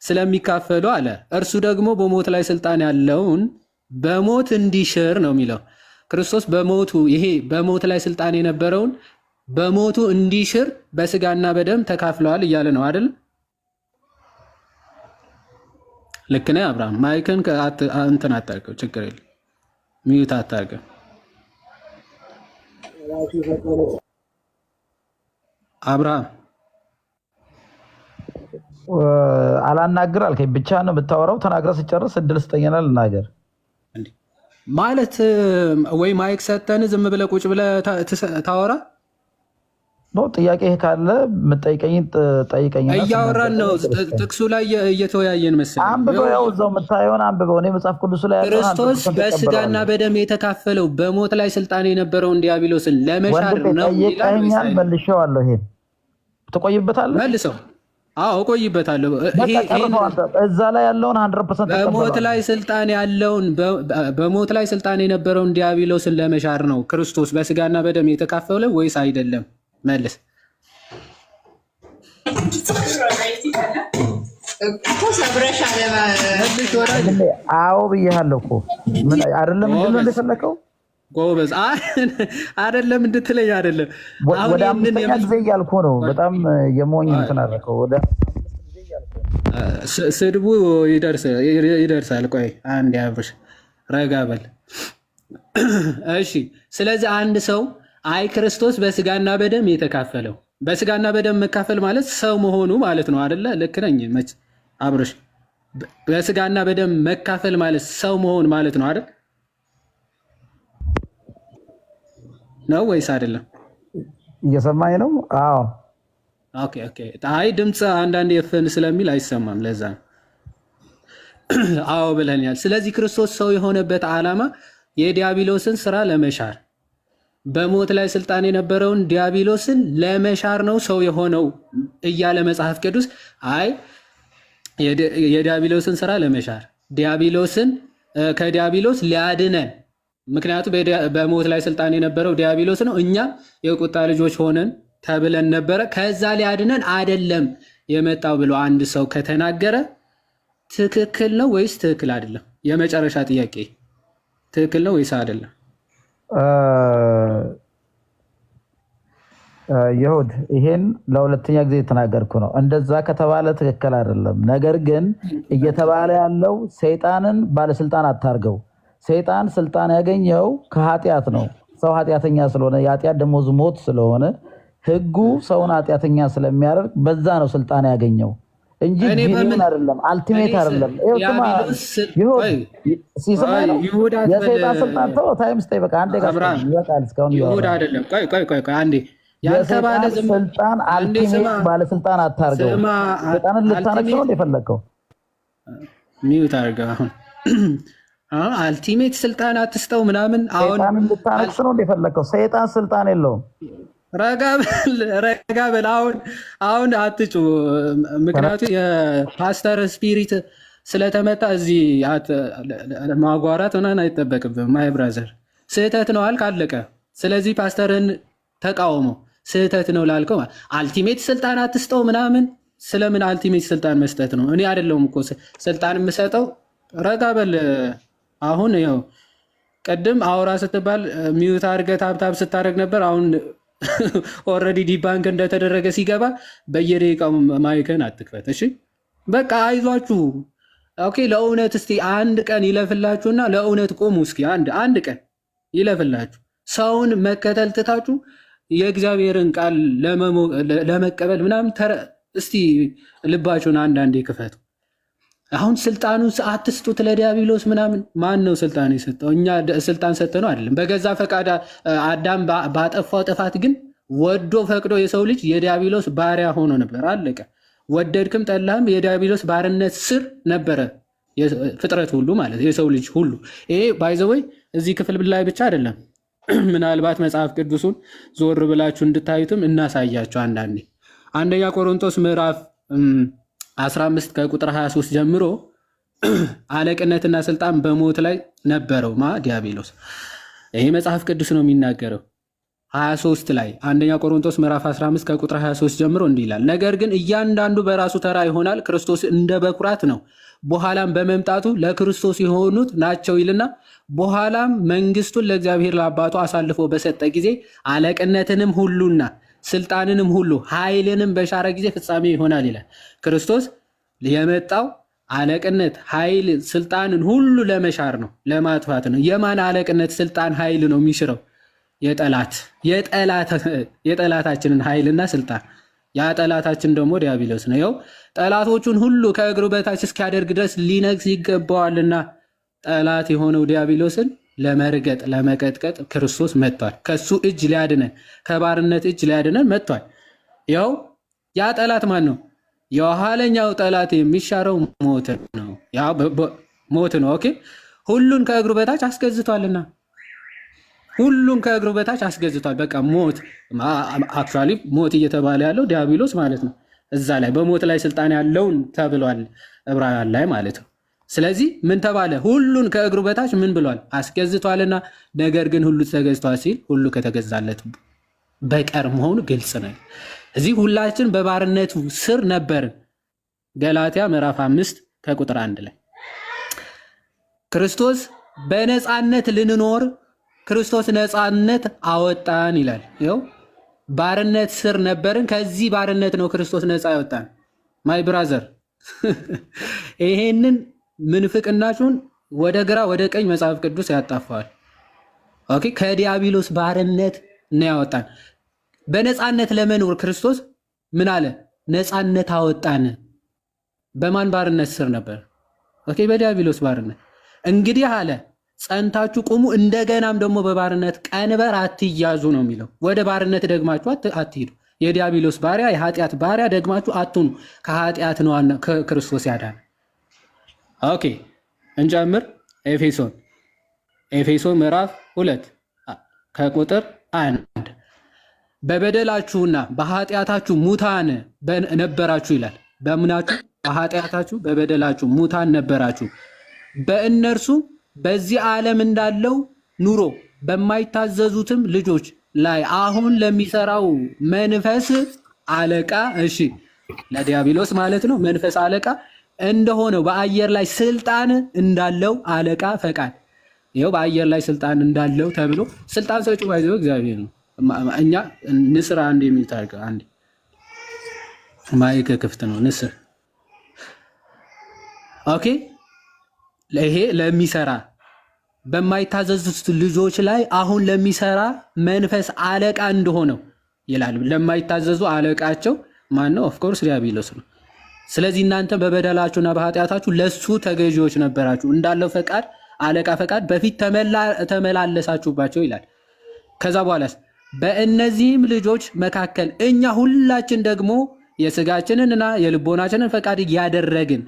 ስለሚካፈሉ አለ። እርሱ ደግሞ በሞት ላይ ስልጣን ያለውን በሞት እንዲሽር ነው የሚለው። ክርስቶስ በሞቱ ይሄ በሞት ላይ ስልጣን የነበረውን በሞቱ እንዲሽር በስጋና በደም ተካፍለዋል እያለ ነው አይደል? ልክ ነህ አብርሃም። ማይክን እንትን አታርገው፣ ችግር የለም ሚዩት አታርገው። አብርሃም አላናግር አልከኝ። ብቻ ነው የምታወራው። ተናግረህ ስጨርስ እድል ስጠኝና ልናገር ማለት ወይ ማይክ ሰተን ዝም ብለህ ቁጭ ብለህ ታወራ ነው። ጥያቄ ካለ የምጠይቀኝ ጠይቀኝ። እያወራን ነው። ጥቅሱ ላይ እየተወያየን መሰለኝ። አንብበው፣ ያው እዛው የምታየውን አንብበው። እኔ መጽሐፍ ቅዱስ ላይ ያለው ክርስቶስ በስጋና በደም የተካፈለው በሞት ላይ ስልጣን የነበረውን ዲያብሎስን ለመሻር ነው ይላል። መልሼዋለሁ። ይሄን ትቆይበታለህ? መልሰው። አዎ እቆይበታለሁ። እዛ ላይ ያለውን 100% በሞት ላይ ስልጣን ያለውን በሞት ላይ ስልጣን የነበረውን ዲያብሎስን ለመሻር ነው ክርስቶስ በስጋና በደም የተካፈለው ወይስ አይደለም? መልስ። አዎ ብያለሁ እኮ አይደለም። ምንድን ነው እንደፈለከው? ጎበዝ አይደለም እንድትለኝ አይደለም። ወደ 5ኛ ጊዜ እያልኩ ነው። በጣም የሞኝ እንትን አደረከው። ወደ ስድቡ ይደርሳል። ቆይ አንድ ያብርሽ ረጋ በል። እሺ ስለዚህ አንድ ሰው አይ ክርስቶስ በስጋና በደም የተካፈለው በስጋና በደም መካፈል ማለት ሰው መሆኑ ማለት ነው አይደለ? ልክ ነኝ መች አብርሽ? በስጋና በደም መካፈል ማለት ሰው መሆን ማለት ነው አይደል? ነው ወይስ አይደለም? እየሰማኝ ነው? አዎ። ኦኬ ኦኬ። አይ ድምፅ አንዳንድ የፍን ስለሚል አይሰማም፣ ለዛ ነው። አዎ ብለኛል። ስለዚህ ክርስቶስ ሰው የሆነበት ዓላማ የዲያብሎስን ስራ ለመሻር በሞት ላይ ስልጣን የነበረውን ዲያብሎስን ለመሻር ነው ሰው የሆነው እያለ መጽሐፍ ቅዱስ አይ የዲያብሎስን ስራ ለመሻር ዲያብሎስን ከዲያብሎስ ሊያድነን፣ ምክንያቱም በሞት ላይ ስልጣን የነበረው ዲያብሎስ ነው፣ እኛ የቁጣ ልጆች ሆነን ተብለን ነበረ፣ ከዛ ሊያድነን አይደለም የመጣው ብሎ አንድ ሰው ከተናገረ ትክክል ነው ወይስ ትክክል አይደለም? የመጨረሻ ጥያቄ ትክክል ነው ወይስ አይደለም? ይሁድ ይሄን ለሁለተኛ ጊዜ የተናገርኩ ነው። እንደዛ ከተባለ ትክክል አይደለም። ነገር ግን እየተባለ ያለው ሰይጣንን ባለስልጣን አታርገው። ሰይጣን ስልጣን ያገኘው ከኃጢአት ነው። ሰው ኃጢአተኛ ስለሆነ የኃጢአት ደሞዙ ሞት ስለሆነ ህጉ ሰውን ኃጢአተኛ ስለሚያደርግ በዛ ነው ስልጣን ያገኘው እንጂ ዲኑን አይደለም። አልቲሜት አይደለም። የሰይጣን ስልጣን ተው። ታይም ስታይ በቃ አንዴ ጋር ይበቃል። እስካሁን ይሁዳ አይደለም። ቆይ አንዴ ያልተባለ ስልጣን አልቲሜት ባለስልጣን አታርገው። ሰይጣንን ልታነግረው ነው የፈለግከው? ሚዩት አድርገው። አሁን አልቲሜት ስልጣን አትስጠው ምናምን። ሰይጣንን ልታነግስ ነው የፈለግከው? ሰይጣን ስልጣን የለውም። ረጋ በል። አሁን አትጩ። ምክንያቱ የፓስተር ስፒሪት ስለተመታ እዚህ ማጓራት ምናምን አይጠበቅብም። ማይ ብራዘር ስህተት ነው አልክ፣ አለቀ። ስለዚህ ፓስተርን ተቃውሞ ስህተት ነው ላልከው አልቲሜት ስልጣን አትስጠው ምናምን። ስለምን አልቲሜት ስልጣን መስጠት ነው? እኔ አይደለሁም እኮ ስልጣን የምሰጠው። ረጋ በል። አሁን ያው ቅድም አውራ ስትባል ሚዩት አድርገህ ታብታብ ስታደርግ ነበር። አሁን ኦልሬዲ ዲባንክ እንደተደረገ ሲገባ በየደቂቃው ማይክን አትክፈት። እሺ በቃ አይዟችሁ። ኦኬ ለእውነት እስቲ አንድ ቀን ይለፍላችሁና ለእውነት ቆሙ። እስኪ አንድ ቀን ይለፍላችሁ። ሰውን መከተል ትታችሁ የእግዚአብሔርን ቃል ለመቀበል ምናምን እስቲ ልባችሁን አንዳንዴ ክፈቱ። አሁን ስልጣኑን አትስጡት ለዲያብሎስ ምናምን። ማን ነው ስልጣን የሰጠው? እኛ ስልጣን ሰጠነው አይደለም። በገዛ ፈቃድ አዳም ባጠፋው ጥፋት ግን ወዶ ፈቅዶ የሰው ልጅ የዲያብሎስ ባሪያ ሆኖ ነበር። አለቀ። ወደድክም ጠላህም የዲያብሎስ ባርነት ስር ነበረ ፍጥረት ሁሉ ማለት የሰው ልጅ ሁሉ። ይሄ ባይዘወይ እዚህ ክፍል ላይ ብቻ አይደለም። ምናልባት መጽሐፍ ቅዱሱን ዞር ብላችሁ እንድታዩትም እናሳያችሁ። አንዳንዴ አንደኛ ቆሮንቶስ ምዕራፍ 15 ከቁጥር 23 ጀምሮ አለቅነትና ስልጣን በሞት ላይ ነበረው ዲያብሎስ። ይሄ መጽሐፍ ቅዱስ ነው የሚናገረው። 23 ላይ አንደኛ ቆሮንቶስ ምዕራፍ 15 ከቁጥር 23 ጀምሮ እንዲህ ይላል፣ ነገር ግን እያንዳንዱ በራሱ ተራ ይሆናል። ክርስቶስ እንደ በኩራት ነው፣ በኋላም በመምጣቱ ለክርስቶስ የሆኑት ናቸው ይልና በኋላም መንግስቱን ለእግዚአብሔር ለአባቱ አሳልፎ በሰጠ ጊዜ አለቅነትንም ሁሉና ስልጣንንም ሁሉ ኃይልንም በሻረ ጊዜ ፍጻሜ ይሆናል ይላል። ክርስቶስ የመጣው አለቅነት፣ ኃይል፣ ስልጣንን ሁሉ ለመሻር ነው፣ ለማጥፋት ነው። የማን አለቅነት፣ ስልጣን፣ ኃይል ነው የሚሽረው? የጠላታችንን ኃይልና ስልጣን። ያ ጠላታችን ደግሞ ዲያብሎስ ነው። ይኸው ጠላቶቹን ሁሉ ከእግሩ በታች እስኪያደርግ ድረስ ሊነግስ ይገባዋልና ጠላት የሆነው ዲያብሎስን ለመርገጥ ለመቀጥቀጥ ክርስቶስ መጥቷል። ከሱ እጅ ሊያድነን ከባርነት እጅ ሊያድነን መጥቷል። ያው ያ ጠላት ማን ነው? የኋለኛው ጠላት የሚሻረው ሞት ነው። ያ ሞት ነው። ኦኬ ሁሉን ከእግሩ በታች አስገዝቷልና ሁሉን ከእግሩ በታች አስገዝቷል። በቃ ሞት አክቹዋሊ ሞት እየተባለ ያለው ዲያብሎስ ማለት ነው። እዛ ላይ በሞት ላይ ስልጣን ያለውን ተብሏል ዕብራውያን ላይ ማለት ነው። ስለዚህ ምን ተባለ? ሁሉን ከእግሩ በታች ምን ብሏል? አስገዝቷልና። ነገር ግን ሁሉ ተገዝቷል ሲል ሁሉ ከተገዛለት በቀር መሆኑ ግልጽ ነው። እዚህ ሁላችን በባርነቱ ስር ነበርን። ገላትያ ምዕራፍ 5 ከቁጥር 1 ላይ ክርስቶስ በነፃነት ልንኖር ክርስቶስ ነፃነት አወጣን ይላል። ይኸው ባርነት ስር ነበርን። ከዚህ ባርነት ነው ክርስቶስ ነፃ ያወጣን። ማይ ብራዘር ይሄንን ምንፍቅናችሁን ወደ ግራ ወደ ቀኝ መጽሐፍ ቅዱስ ያጣፋዋል። ኦኬ ከዲያብሎስ ባርነት ነው ያወጣን። በነፃነት ለመኖር ክርስቶስ ምን አለ? ነፃነት አወጣን። በማን ባርነት ስር ነበር? ኦኬ በዲያብሎስ ባርነት። እንግዲህ አለ ጸንታችሁ ቁሙ፣ እንደገናም ደግሞ በባርነት ቀንበር አትያዙ ነው የሚለው። ወደ ባርነት ደግማችሁ አትሂዱ። የዲያብሎስ ባሪያ የኃጢአት ባሪያ ደግማችሁ አትሁኑ። ከኃጢአት ነው ክርስቶስ ያዳነ። ኦኬ እንጨምር። ኤፌሶን ምዕራፍ 2 ከቁጥር 1 በበደላችሁና በኃጢአታችሁ ሙታን ነበራችሁ ይላል። በምናችሁ? በኃጢአታችሁ በበደላችሁ ሙታን ነበራችሁ፣ በእነርሱ በዚህ ዓለም እንዳለው ኑሮ በማይታዘዙትም ልጆች ላይ አሁን ለሚሰራው መንፈስ አለቃ፣ እሺ ለዲያብሎስ ማለት ነው፣ መንፈስ አለቃ እንደሆነው በአየር ላይ ስልጣን እንዳለው አለቃ ፈቃድ። ይኸው በአየር ላይ ስልጣን እንዳለው ተብሎ ስልጣን ሰጪው ባይዘው እግዚአብሔር ነው። እኛ ንስር አንድ የሚታርገ አንድ ማይክ ክፍት ነው ንስር። ኦኬ ይሄ ለሚሰራ በማይታዘዙት ልጆች ላይ አሁን ለሚሰራ መንፈስ አለቃ እንደሆነው ይላል። ለማይታዘዙ አለቃቸው ማን ነው? ኦፍኮርስ ዲያብሎስ ነው። ስለዚህ እናንተ በበደላችሁና በኃጢአታችሁ ለሱ ተገዢዎች ነበራችሁ፣ እንዳለው ፈቃድ አለቃ ፈቃድ በፊት ተመላለሳችሁባቸው ይላል። ከዛ በኋላስ በእነዚህም ልጆች መካከል እኛ ሁላችን ደግሞ የስጋችንንና የልቦናችንን ፈቃድ እያደረግን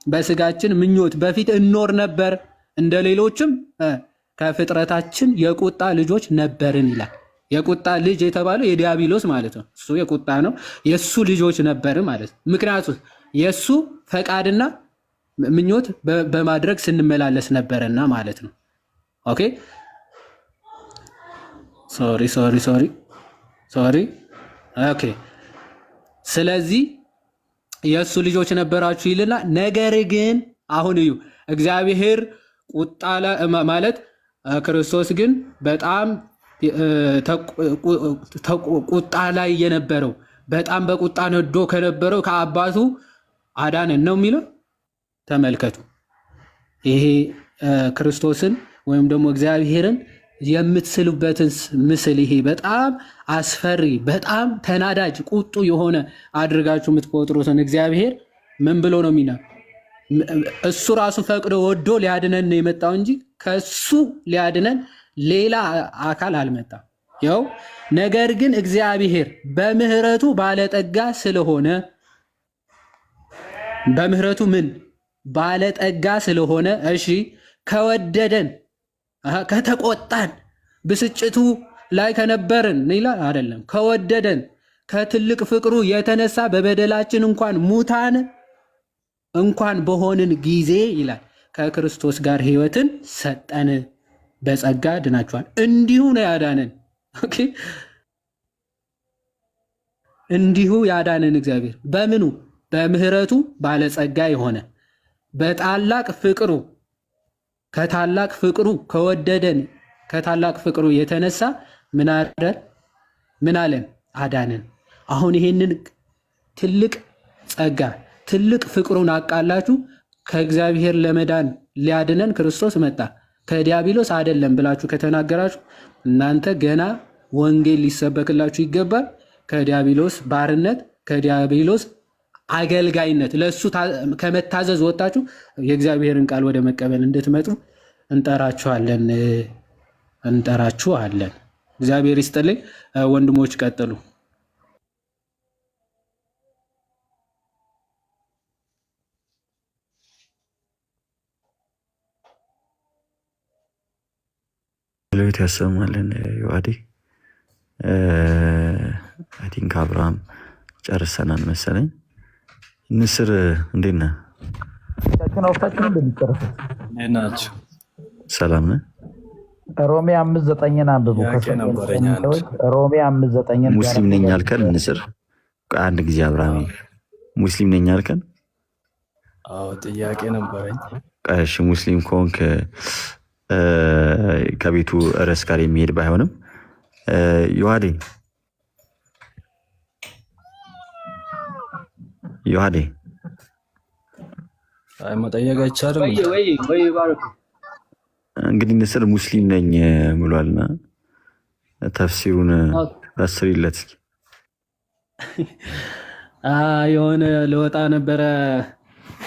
በስጋችን ምኞት በፊት እኖር ነበር፣ እንደ ሌሎችም ከፍጥረታችን የቁጣ ልጆች ነበርን ይላል። የቁጣ ልጅ የተባለው የዲያብሎስ ማለት ነው። እሱ የቁጣ ነው። የእሱ ልጆች ነበርን ማለት ነው። ምክንያቱ የእሱ ፈቃድና ምኞት በማድረግ ስንመላለስ ነበርና ማለት ነው። ኦኬ ሶሪ ኦኬ። ስለዚህ የእሱ ልጆች ነበራችሁ ይልና ነገር ግን አሁን እዩ እግዚአብሔር ቁጣ ማለት ክርስቶስ ግን በጣም ቁጣ ላይ የነበረው በጣም በቁጣ ነዶ ከነበረው ከአባቱ አዳነን ነው የሚለው። ተመልከቱ። ይሄ ክርስቶስን ወይም ደግሞ እግዚአብሔርን የምትስሉበትን ምስል ይሄ በጣም አስፈሪ በጣም ተናዳጅ ቁጡ የሆነ አድርጋችሁ የምትቆጥሩትን እግዚአብሔር ምን ብሎ ነው የሚና እሱ ራሱ ፈቅዶ ወዶ ሊያድነን ነው የመጣው እንጂ ከሱ ሊያድነን ሌላ አካል አልመጣም። ያው ነገር ግን እግዚአብሔር በምህረቱ ባለጠጋ ስለሆነ በምህረቱ ምን ባለጠጋ ስለሆነ እሺ ከወደደን ከተቆጣን ብስጭቱ ላይ ከነበርን ይላል አይደለም። ከወደደን ከትልቅ ፍቅሩ የተነሳ በበደላችን እንኳን ሙታን እንኳን በሆንን ጊዜ ይላል ከክርስቶስ ጋር ሕይወትን ሰጠን፣ በጸጋ ድናችኋል። እንዲሁ ነው ያዳነን። ኦኬ እንዲሁ ያዳነን እግዚአብሔር በምኑ በምህረቱ ባለጸጋ የሆነ በታላቅ ፍቅሩ ከታላቅ ፍቅሩ ከወደደን ከታላቅ ፍቅሩ የተነሳ ምን አለን? አዳነን። አሁን ይሄንን ትልቅ ጸጋ ትልቅ ፍቅሩን አቃላችሁ ከእግዚአብሔር ለመዳን ሊያድነን ክርስቶስ መጣ ከዲያብሎስ አይደለም ብላችሁ ከተናገራችሁ እናንተ ገና ወንጌል ሊሰበክላችሁ ይገባል። ከዲያብሎስ ባርነት ከዲያብሎስ አገልጋይነት ለሱ ከመታዘዝ ወጣችሁ የእግዚአብሔርን ቃል ወደ መቀበል እንድትመጡ እንጠራችኋለን። እግዚአብሔር ይስጥልኝ። ወንድሞች ቀጥሉ። ሌሎት ያሰማልን። ዮሐዴ አይ ቲንክ አብርሃም ጨርሰናል መሰለኝ። ንስር እንዴት ነህ? ናቸው ሰላም ነህ? ሮሜ 5:9 አንብቡ። ሮሜ 5:9 ሙስሊም ነኝ አልከን? ንስር አንድ ጊዜ አብርሃም ሙስሊም ነኝ አልከን? አዎ ጥያቄ ነበረኝ። እሺ ሙስሊም ከሆንክ ከቤቱ ርዕስ ጋር የሚሄድ ባይሆንም ዮሐዴ መጠየቅ አይቻልም? እንግዲህ ንስር ሙስሊም ነኝ ብሏልና ተፍሲሩን አስሪለት እስኪ። የሆነ ለወጣ ነበረ።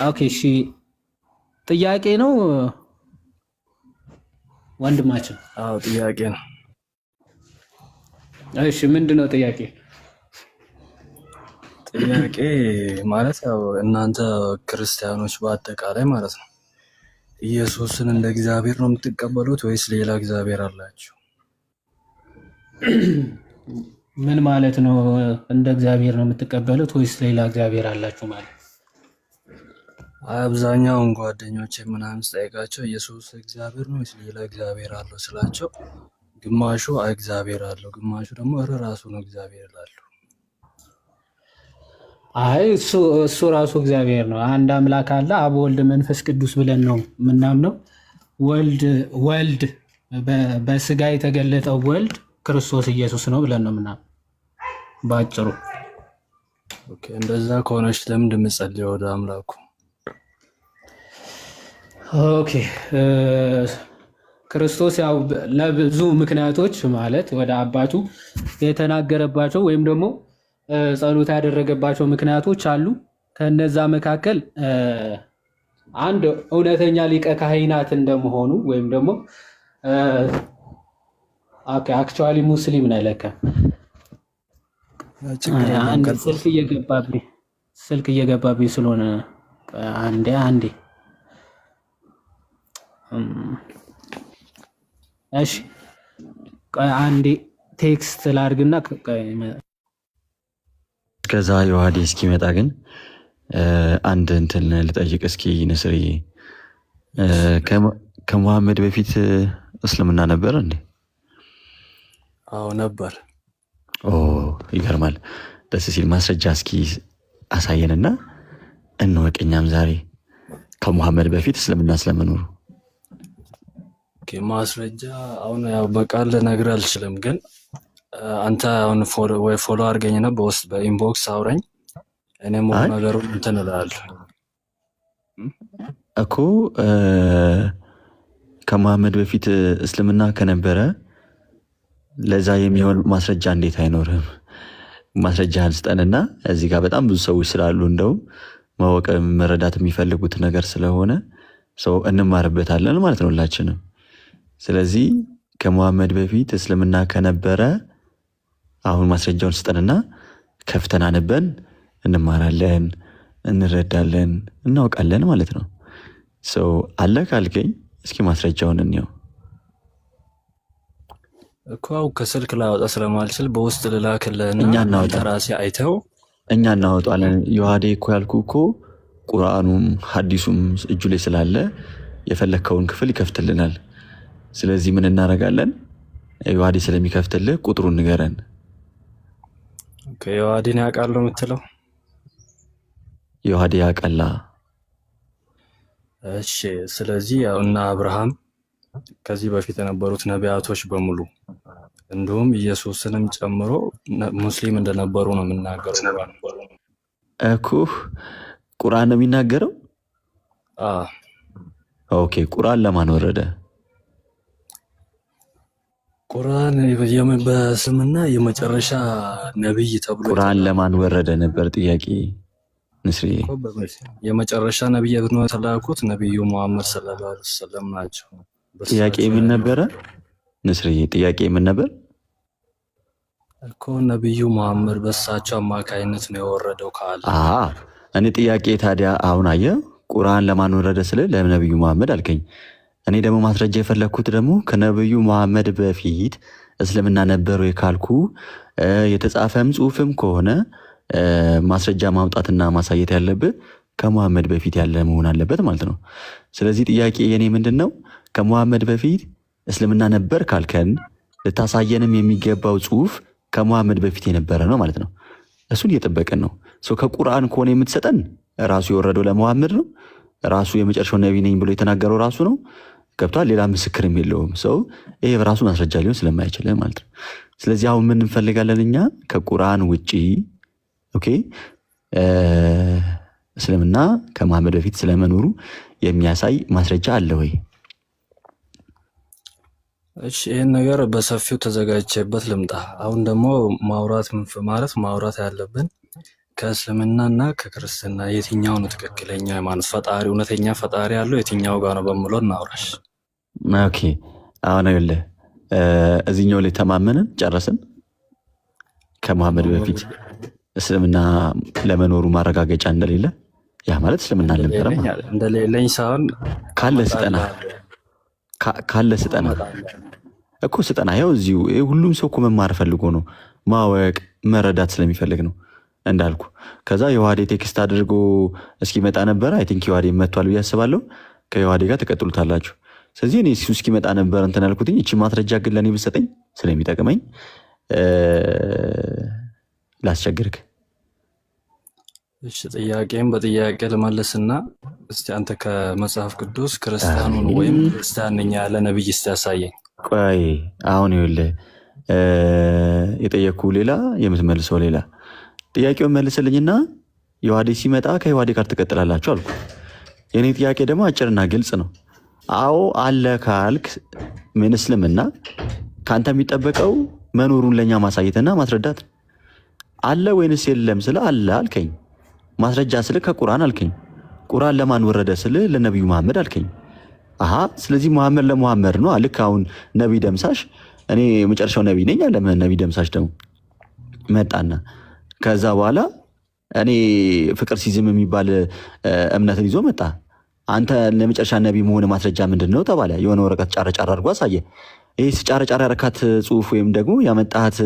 ኦኬ እሺ፣ ጥያቄ ነው ወንድማችን? አዎ ጥያቄ ነው። እሺ ምንድነው ጥያቄ? ጥያቄ ማለት ያው እናንተ ክርስቲያኖች በአጠቃላይ ማለት ነው ኢየሱስን እንደ እግዚአብሔር ነው የምትቀበሉት ወይስ ሌላ እግዚአብሔር አላችሁ? ምን ማለት ነው? እንደ እግዚአብሔር ነው የምትቀበሉት ወይስ ሌላ እግዚአብሔር አላችሁ ማለት? አብዛኛውን ጓደኞቼ ምናምን ስጠይቃቸው ኢየሱስ እግዚአብሔር ነው ወይስ ሌላ እግዚአብሔር አለው ስላቸው ግማሹ እግዚአብሔር አለው፣ ግማሹ ደግሞ ራሱ ነው እግዚአብሔር ይላሉ። አይ እሱ ራሱ እግዚአብሔር ነው። አንድ አምላክ አለ፣ አብ ወልድ መንፈስ ቅዱስ ብለን ነው የምናምነው። ወልድ በስጋ የተገለጠው ወልድ ክርስቶስ ኢየሱስ ነው ብለን ነው የምናምነው ባጭሩ። ኦኬ እንደዛ ከሆነች ለምንድን ነው የምጸልየው ወደ አምላኩ? ኦኬ ክርስቶስ ያው ለብዙ ምክንያቶች ማለት ወደ አባቱ የተናገረባቸው ወይም ደግሞ ጸሎት ያደረገባቸው ምክንያቶች አሉ። ከነዛ መካከል አንድ እውነተኛ ሊቀ ካህናት እንደመሆኑ ወይም ደግሞ አክቹዋሊ ሙስሊም ነው ለካ። አንድ ስልክ እየገባብኝ ስለሆነ አንዴ እሺ አንዴ ቴክስት ላድርግና ከዛ ዮሐዴ እስኪመጣ ግን አንድ እንትን ልጠይቅ እስኪ። ንስሪ ከመሐመድ በፊት እስልምና ነበር እንዴ? አዎ ነበር። ይገርማል። ደስ ሲል ማስረጃ እስኪ አሳየንና እንወቅኛም ዛሬ ከመሐመድ በፊት እስልምና ስለመኖሩ። ማስረጃ አሁን ያው በቃል ልነግርህ አልችልም፣ ግን አንተ አሁን ፎሎ አድርገኝና በውስጥ በኢንቦክስ አውረኝ፣ እኔም ነገሩን እንትን እልሃለሁ እኮ። ከመሐመድ በፊት እስልምና ከነበረ ለዛ የሚሆን ማስረጃ እንዴት አይኖርም? ማስረጃህን ስጠንና እዚህ ጋር በጣም ብዙ ሰዎች ስላሉ እንደው ማወቅ መረዳት የሚፈልጉት ነገር ስለሆነ ሰው እንማርበታለን ማለት ነው ሁላችንም። ስለዚህ ከሙሐመድ በፊት እስልምና ከነበረ አሁን ማስረጃውን ስጠንና ከፍተን አንበን እንማራለን፣ እንረዳለን፣ እናውቃለን ማለት ነው። ሰው አለ ካልከኝ እስኪ ማስረጃውን እንየው እኮ ከስልክ ላወጣ ስለማልችል በውስጥ ልላክልህና እኛ እናወጣ ራሴ አይተው እኛ እናወጣለን። ዮሐዴ እኮ ያልኩ እኮ ቁርአኑም ሐዲሱም እጁ ላይ ስላለ የፈለከውን ክፍል ይከፍትልናል። ስለዚህ ምን እናደርጋለን? ዮሐዴ ስለሚከፍትልህ ቁጥሩን ንገረን። ዮሐዴን ያውቃሉ የምትለው? ዮሐዴ ያውቃላ። እሺ፣ ስለዚህ ያው እና አብርሃም ከዚህ በፊት የነበሩት ነቢያቶች በሙሉ እንዲሁም ኢየሱስንም ጨምሮ ሙስሊም እንደነበሩ ነው የምናገረው እኮ። ቁርአን ነው የሚናገረው? ኦኬ። ቁርአን ለማን ወረደ? ቁርአን በስምና የመጨረሻ ነብይ ተብሎ ቁርአን ለማን ወረደ ነበር ጥያቄ ንስሪ። የመጨረሻ ነብይ ነው የተላኩት ነብዩ መሐመድ ሰለላሁ ዐለይሂ ወሰለም ናቸው። ጥያቄ ምን ነበረ ንስሪ? ጥያቄ ምን ነበር እኮ? ነብዩ መሐመድ በሳቸው አማካይነት ነው የወረደው ካለ እኔ ጥያቄ ታዲያ አሁን አየህ ቁርአን ለማን ወረደ ስለ ለነብዩ መሐመድ አልከኝ። እኔ ደግሞ ማስረጃ የፈለኩት ደግሞ ከነብዩ መሐመድ በፊት እስልምና ነበሩ የካልኩ የተጻፈም ጽሁፍም ከሆነ ማስረጃ ማውጣትና ማሳየት ያለብህ ከመሐመድ በፊት ያለ መሆን አለበት ማለት ነው። ስለዚህ ጥያቄ የኔ ምንድነው ከመሐመድ በፊት እስልምና ነበር ካልከን ልታሳየንም የሚገባው ጽሁፍ ከመሐመድ በፊት የነበረ ነው ማለት ነው። እሱን እየጠበቀን ነው። ከቁርአን ከሆነ የምትሰጠን ራሱ የወረደው ለመሐመድ ነው። ራሱ የመጨረሻው ነብይ ነኝ ብሎ የተናገረው ራሱ ነው። ገብቷል። ሌላ ምስክርም የለውም። ይሄ በራሱ ማስረጃ ሊሆን ስለማይችል ማለት ነው። ስለዚህ አሁን ምን እንፈልጋለን እኛ ከቁርአን ውጪ ኦኬ እስልምና ከመሐመድ በፊት ስለመኖሩ የሚያሳይ ማስረጃ አለ ወይ? እሺ፣ ይሄን ነገር በሰፊው ተዘጋጅቼበት ልምጣ። አሁን ደግሞ ማውራት ያለብን ከእስልምናና ከክርስትና የትኛው ነው ትክክለኛ ሃይማኖት? ፈጣሪ እውነተኛ ፈጣሪ ያለው የትኛው ጋር ነው በሚለው እናውራሽ። ኦኬ፣ አሁን አይደለ እዚህኛው ላይ ተማመንን ጨረስን። ከመሐመድ በፊት እስልምና ለመኖሩ ማረጋገጫ እንደሌለ ያ ማለት እስልምና አልነበረም እንደሌለኝ ሳይሆን ካለ ስጠና እኮ ስጠና። ያው እዚሁ ሁሉም ሰው እኮ መማር ፈልጎ ነው ማወቅ መረዳት ስለሚፈልግ ነው እንዳልኩ። ከዛ የዮሐዴ ቴክስት አድርጎ እስኪመጣ ነበረ። አይ ቲንክ ዮሐዴ መጥቷል ብዬ አስባለሁ። ከዮሐዴ ጋር ተቀጥሉታላችሁ። ስለዚህ እኔ እሱ እስኪመጣ ነበር እንትን ያልኩትኝ። እቺ ማስረጃ ግን ለእኔ ብትሰጠኝ ስለሚጠቅመኝ ላስቸግርክ። እሺ፣ ጥያቄም በጥያቄ ልመልስና እስቲ አንተ ከመጽሐፍ ቅዱስ ክርስቲያኑን ወይም ክርስቲያን ነኝ ያለ ነብይ እስቲ ያሳየኝ። ቆይ አሁን ይኸውልህ የጠየኩ ሌላ የምትመልሰው ሌላ። ጥያቄውን መልስልኝና ዮሐዴ ሲመጣ ከዮሐዴ ጋር ትቀጥላላችሁ አልኩ። የኔ ጥያቄ ደግሞ አጭርና ግልጽ ነው። አዎ አለ ካልክ ምን እስልምና ከአንተ የሚጠበቀው መኖሩን ለእኛ ማሳየትና ማስረዳት ነው። አለ ወይንስ የለም ስለ አለ አልከኝ። ማስረጃ ስለ ከቁርአን አልከኝ። ቁርአን ለማን ወረደ ስለ ለነብዩ መሐመድ አልከኝ። ስለዚህ መሐመድ ለመሐመድ ነው። ልክ አሁን ነብይ ደምሳሽ እኔ የመጨረሻው ነብይ ነኝ አለ። ነብይ ደምሳሽ ደግሞ መጣና ከዛ በኋላ እኔ ፍቅር ሲዝም የሚባል እምነትን ይዞ መጣ። አንተ ለመጨረሻ ነብይ መሆን ማስረጃ ምንድነው ተባለ። የሆነ ወረቀት ጫረ ጫረ አድርጎ አሳየ። ይሄ ጫረ ጫረ ያረካት ጽሁፍ ወይም ደግሞ ያመጣት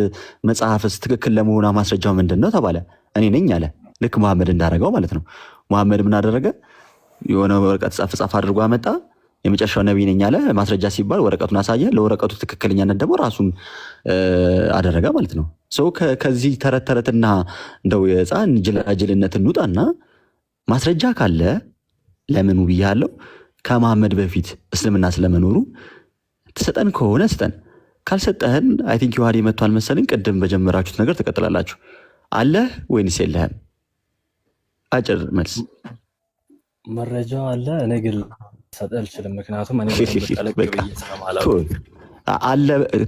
መጽሐፍስ ትክክል ለመሆኗ ማስረጃው ምንድነው ተባለ። እኔ ነኝ አለ። ልክ መሐመድ እንዳደረገው ማለት ነው። መሐመድ ምን አደረገ? የሆነ ወረቀት ጻፍ አድርጎ አመጣ። የመጨረሻው ነብይ ነኝ አለ። ማስረጃ ሲባል ወረቀቱን አሳየ። ለወረቀቱ ትክክለኛነት ደግሞ ራሱን አደረገ ማለት ነው። ከዚህ ተረተረትና እንደው የህፃን ጅላጅልነትን እንውጣና ማስረጃ ካለ ለምኑ ብያለሁ። ከመሐመድ በፊት እስልምና ስለመኖሩ ትሰጠን ከሆነ ስጠን። ካልሰጠህን አይ ቲንክ ዮሐዴ መጥቷል መሰለኝ። ቅድም በጀመራችሁት ነገር ትቀጥላላችሁ። አለህ ወይንስ የለህም? አጭር መልስ። መረጃው አለ። እኔ ግን ሰጠህ አልችልም። ምክንያቱም እኔ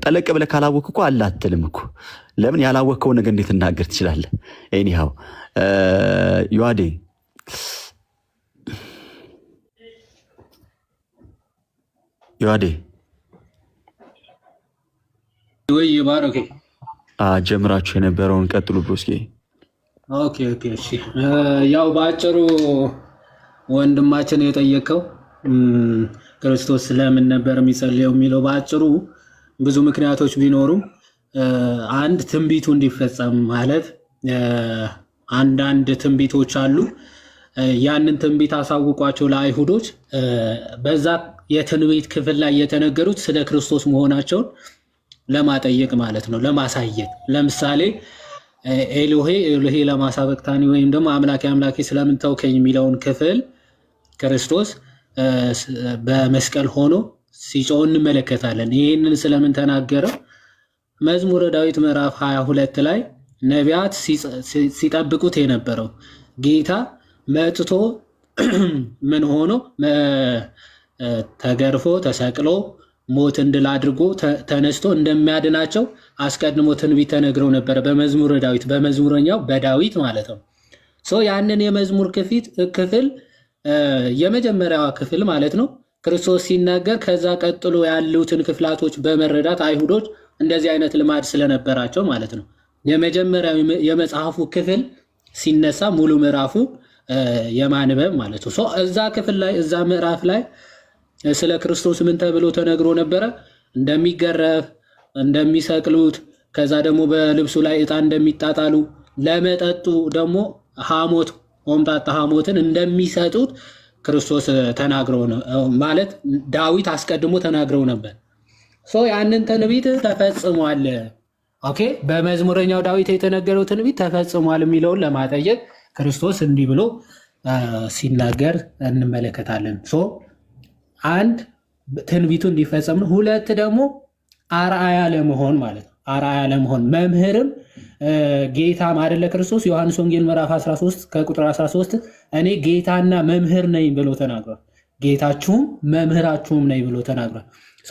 ጠለቅ ብለህ ካላወቅህ እኮ አለ አትልም እኮ። ለምን ያላወቅከውን ነገር እንዴት እናገር ትችላለህ? ኤኒሃው ዮሐዴ ዮሐዴ ወይ ባሮኬ ጀምራችሁ የነበረውን ቀጥሉ ብሮስኪ። ኦኬ እሺ። ያው በአጭሩ ወንድማችን የጠየቀው ክርስቶስ ስለምን ነበር የሚጸልየው የሚለው በአጭሩ ብዙ ምክንያቶች ቢኖሩም አንድ ትንቢቱ እንዲፈጸም ማለት አንዳንድ ትንቢቶች አሉ። ያንን ትንቢት አሳውቋቸው ለአይሁዶች በዛ የትንቢት ክፍል ላይ የተነገሩት ስለ ክርስቶስ መሆናቸውን ለማጠየቅ ማለት ነው፣ ለማሳየት። ለምሳሌ ኤሎሄ ኤሎሄ ለማ ሰበቅታኒ ወይም ደግሞ አምላኬ አምላኬ ስለምን ተውከኝ የሚለውን ክፍል ክርስቶስ በመስቀል ሆኖ ሲጮህ እንመለከታለን። ይህንን ስለምን ተናገረው? መዝሙረ ዳዊት ምዕራፍ 22 ላይ ነቢያት ሲጠብቁት የነበረው ጌታ መጥቶ ምን ሆኖ ተገርፎ ተሰቅሎ ሞትን ድል አድርጎ ተነስቶ እንደሚያድናቸው አስቀድሞ ትንቢት ተነግረው ነበረ በመዝሙረ ዳዊት፣ በመዝሙረኛው በዳዊት ማለት ነው። ያንን የመዝሙር ክፍል የመጀመሪያዋ ክፍል ማለት ነው ክርስቶስ ሲናገር፣ ከዛ ቀጥሎ ያሉትን ክፍላቶች በመረዳት አይሁዶች እንደዚህ አይነት ልማድ ስለነበራቸው ማለት ነው የመጀመሪያው የመጽሐፉ ክፍል ሲነሳ ሙሉ ምዕራፉ የማንበብ ማለት ነው። እዛ ክፍል ላይ እዛ ምዕራፍ ላይ ስለ ክርስቶስ ምን ተብሎ ተነግሮ ነበረ? እንደሚገረፍ፣ እንደሚሰቅሉት፣ ከዛ ደግሞ በልብሱ ላይ ዕጣን እንደሚጣጣሉ፣ ለመጠጡ ደግሞ ሐሞት ሆምጣጣ ሐሞትን እንደሚሰጡት ክርስቶስ ተናግረው ነው ማለት ዳዊት አስቀድሞ ተናግረው ነበር። ያንን ትንቢት ተፈጽሟል። ኦኬ፣ በመዝሙረኛው ዳዊት የተነገረው ትንቢት ተፈጽሟል የሚለውን ለማጠየቅ ክርስቶስ እንዲህ ብሎ ሲናገር እንመለከታለን። አንድ ትንቢቱ እንዲፈጸም ነው። ሁለት ደግሞ አርአያ ለመሆን ማለት ነው። አርአያ ለመሆን መምህርም ጌታም አይደለ ክርስቶስ ዮሐንስ ወንጌል ምዕራፍ 13 ከቁጥር 13 እኔ ጌታና መምህር ነኝ ብሎ ተናግሯል። ጌታችሁም መምህራችሁም ነኝ ብሎ ተናግሯል።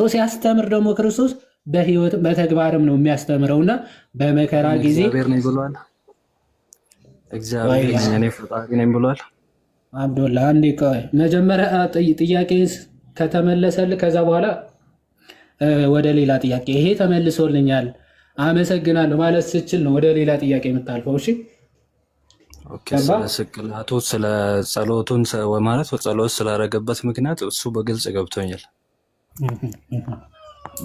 ሲያስተምር ደግሞ ክርስቶስ በህይወት በተግባርም ነው የሚያስተምረውና በመከራ ጊዜ እግዚአብሔር ነኝ ብሏል። እግዚአብሔር ነኝ ፈጣሪ ነኝ ብሏል። አብዱላ አንዴ ቆይ መጀመሪያ ጥያቄ ከተመለሰልህ ከዛ በኋላ ወደ ሌላ ጥያቄ። ይሄ ተመልሶልኛል አመሰግናለሁ ማለት ስችል ነው ወደ ሌላ ጥያቄ የምታልፈው። እሺ ኦኬ። ስለ ስቅላቱ ስለ ጸሎቱን ማለት ጸሎት ስላደረገበት ምክንያት እሱ በግልጽ ገብቶኛል።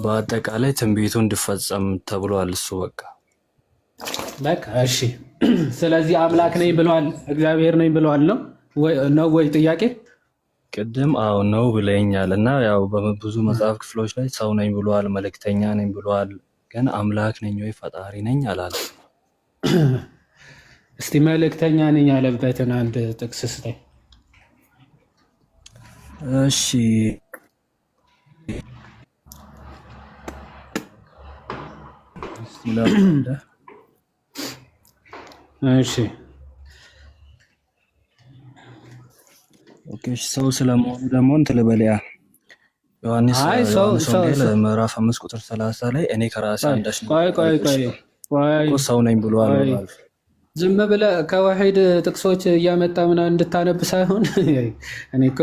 በአጠቃላይ ትንቢቱ እንዲፈጸም ተብሏል። እሱ በቃ እሺ። ስለዚህ አምላክ ነኝ ብለዋል፣ እግዚአብሔር ነኝ ብለዋል ነው ወይ ጥያቄ? ቅድም አዎ ነው ብለኛል። እና ያው በብዙ መጽሐፍ ክፍሎች ላይ ሰው ነኝ ብለዋል፣ መልእክተኛ ነኝ ብለዋል። ግን አምላክ ነኝ ወይ ፈጣሪ ነኝ አላለም። እስቲ መልእክተኛ ነኝ ያለበትን አንድ ጥቅስ ስጠኝ። እሺ እሺ ኦኬ። ሰው ስለመሆኑ ደግሞ እንትን ልበልያ ዮሐንስ ወንጌል ምዕራፍ 5 ቁጥር 30 ላይ እኔ ከራሴ አንዳች ቆይ ሰው ነኝ ብሏል። ዝም ብለህ ከዋሂድ ጥቅሶች እያመጣ ምናምን እንድታነብ ሳይሆን እኔ እኮ